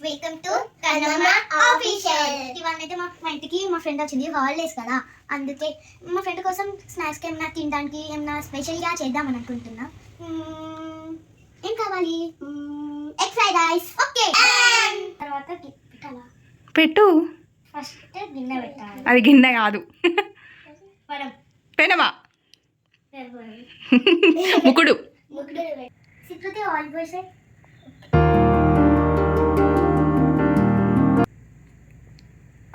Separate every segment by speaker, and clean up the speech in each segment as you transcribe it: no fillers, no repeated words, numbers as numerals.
Speaker 1: Welcome to Kannamma official. ఇవాళ అయితే మా ఇంటికి మా ఫ్రెండ్ వచ్చింది, హాలిడేస్ కదా, అందుకే మా ఫ్రెండ్ కోసం స్నాక్స్కి ఏమైనా తినడానికి ఏమైనా స్పెషల్గా చేద్దామని అనుకుంటున్నా. ఏం కావాలి? Egg fried rice. ఓకే, తర్వాత పెట్టాలా?
Speaker 2: పెట్టు.
Speaker 1: ఫస్ట్ గిన్నె పెట్టాలి.
Speaker 2: అది గిన్నె కాదు, పెనమా, ముకుడు.
Speaker 1: సిద్ధుతే ఆయిల్ పోసే.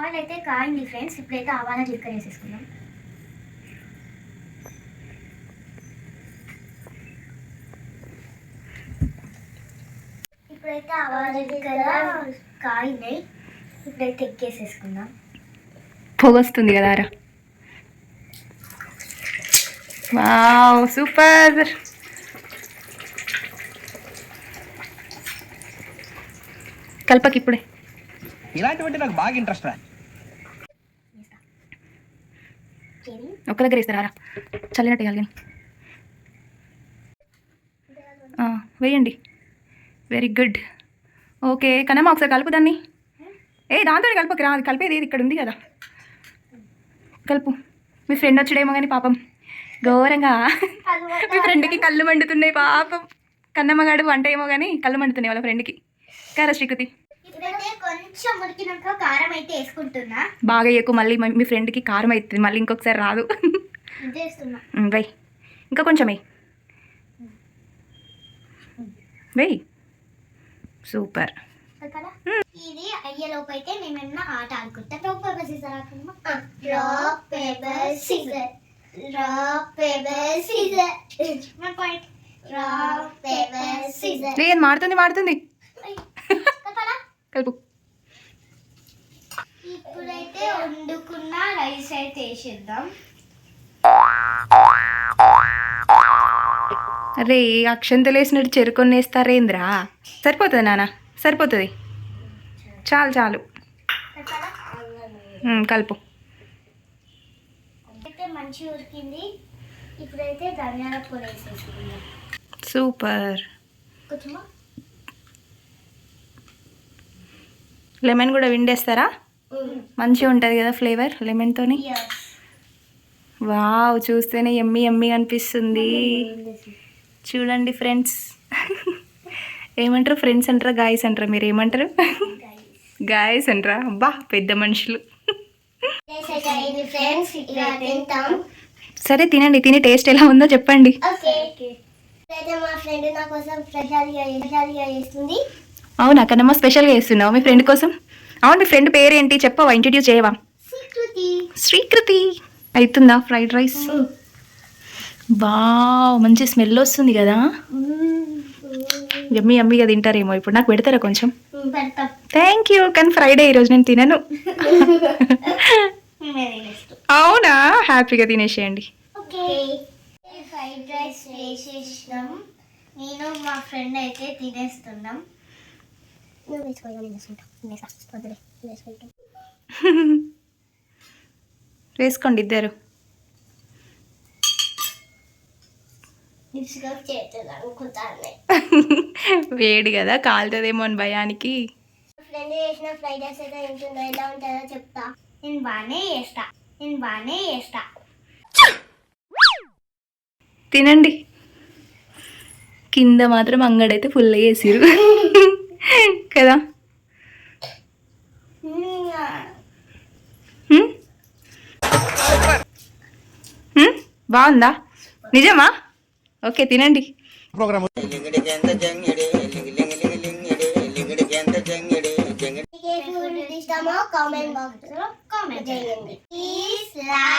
Speaker 1: ఆయిల్ అయితే కాయింది ఫ్రెండ్స్. ఇప్పుడైతే ఆవాల జీలకర్ర వేసేసుకుందాం. ఇప్పుడైతే ఆవాల జీలకర్ర కాయింది. ఇప్పుడైతే ఎక్కేసేసుకుందాం.
Speaker 2: పొగ వస్తుంది కదా రా. Wow, super. కల్పకి ఇప్పుడే
Speaker 3: ఇలాంటివంటే నాకు బాగా ఇంట్రెస్ట్ రా.
Speaker 2: ఒక్క దగ్గర ఇస్తారా? చల్లినట్టు వేయాలి కానీ వేయండి. Very good. ఓకే కనమ్మా, ఒకసారి కలుపు దాన్ని. దాంతో కలపకి రా, అది కలిపేది ఇక్కడ ఉంది కదా, కలుపు. మీ ఫ్రెండ్ వచ్చాడేమో కానీ పాపం ఘోరంగా మీ ఫ్రెండ్కి కళ్ళు మండుతున్నాయి పాపం. కన్నమ్మగాడు వంట ఏమో కానీ కళ్ళు మండుతున్నాయి వాళ్ళ ఫ్రెండ్కి. కారా శ్రీకృతి,
Speaker 1: కొంచెం ఉడికినాక కారం అయితే వేసుకుంటున్నా.
Speaker 2: బాగా ఎక్కువ, మళ్ళీ మీ ఫ్రెండ్కి కారం అవుతుంది, మళ్ళీ ఇంకొకసారి రాదు. వెయ్యి, ఇంకా కొంచెం వెయ్యి. సూపర్.
Speaker 1: ఇది అయ్యేలోపు అయితే మేమేమన్నా ఆట ఆడుకుంటాం.
Speaker 2: మాడుతుంది కలుపు.
Speaker 1: ఇప్పుడైతే వండుకున్న రైస్ అయితే వేసేద్దాం.
Speaker 2: అరే అక్షంతలు వేసినట్టు చెరుకొని వేస్తారేంద్రా? సరిపోతుంది నాన్న, సరిపోతుంది. చాలు చాలు, కలుపు.
Speaker 1: అయితే మంచిగా ఉడికింది. ఇప్పుడైతే ధనియాల పొడి వేసేసుకుందాం.
Speaker 2: సూపర్.
Speaker 1: కొంచెం
Speaker 2: లెమన్ కూడా విండేస్తారా? మంచిగా ఉంటుంది కదా ఫ్లేవర్ లెమన్తోని. వావ్, చూస్తేనే ఎమ్మి ఎమ్మి అనిపిస్తుంది. చూడండి ఫ్రెండ్స్. ఏమంటారు ఫ్రెండ్స్ అంటారా గాయస్ అంటారా? మీరు ఏమంటారు? గాయస్ అంటారా? అబ్బా పెద్ద మనుషులు. సరే తినండి, తిని టేస్ట్ ఎలా ఉందో చెప్పండి. అవునా కన్నమ్మ, స్పెషల్గా చేస్తున్నావు మీ ఫ్రెండ్ కోసం? అవును, మీ ఫ్రెండ్ పేరేంటి చెప్పవా? ఇంట్రడ్యూస్ చేయవా? శ్రీకృతి. అవుతుందా ఫ్రైడ్ రైస్? వావ్, మంచి స్మెల్ వస్తుంది కదా. ఎమ్మి ఎమ్మిగా తింటారేమో. ఇప్పుడు నాకు పెడతారా కొంచెం? Thank you. కానీ ఫ్రైడే ఈరోజు నేను తినను. అవునా, హ్యాపీగా తినేసేయండి.
Speaker 1: Fried rice వేసేసినాం. నేను మా ఫ్రెండ్ అయితే తినేస్తున్నాం.
Speaker 2: వేసుకోండి ఇద్దరు. వేడి కదా, కాలుతుందేమో అని భయానికి.
Speaker 1: ఫ్రెండ్ చేసిన ఫ్రైడ్ రైస్ అయితే ఉంటుందో ఎలా ఉంటుందో చెప్తా. నేను బాగానే చేస్తా.
Speaker 2: తినండి. కింద మాత్రం అంగడైతే ఫుల్ వేసిరు కదా. బాగుందా? నిజమా? ఓకే తినండి.
Speaker 1: కామెంట్ బాక్స్ లో కామెంట్ చేయండి. Please like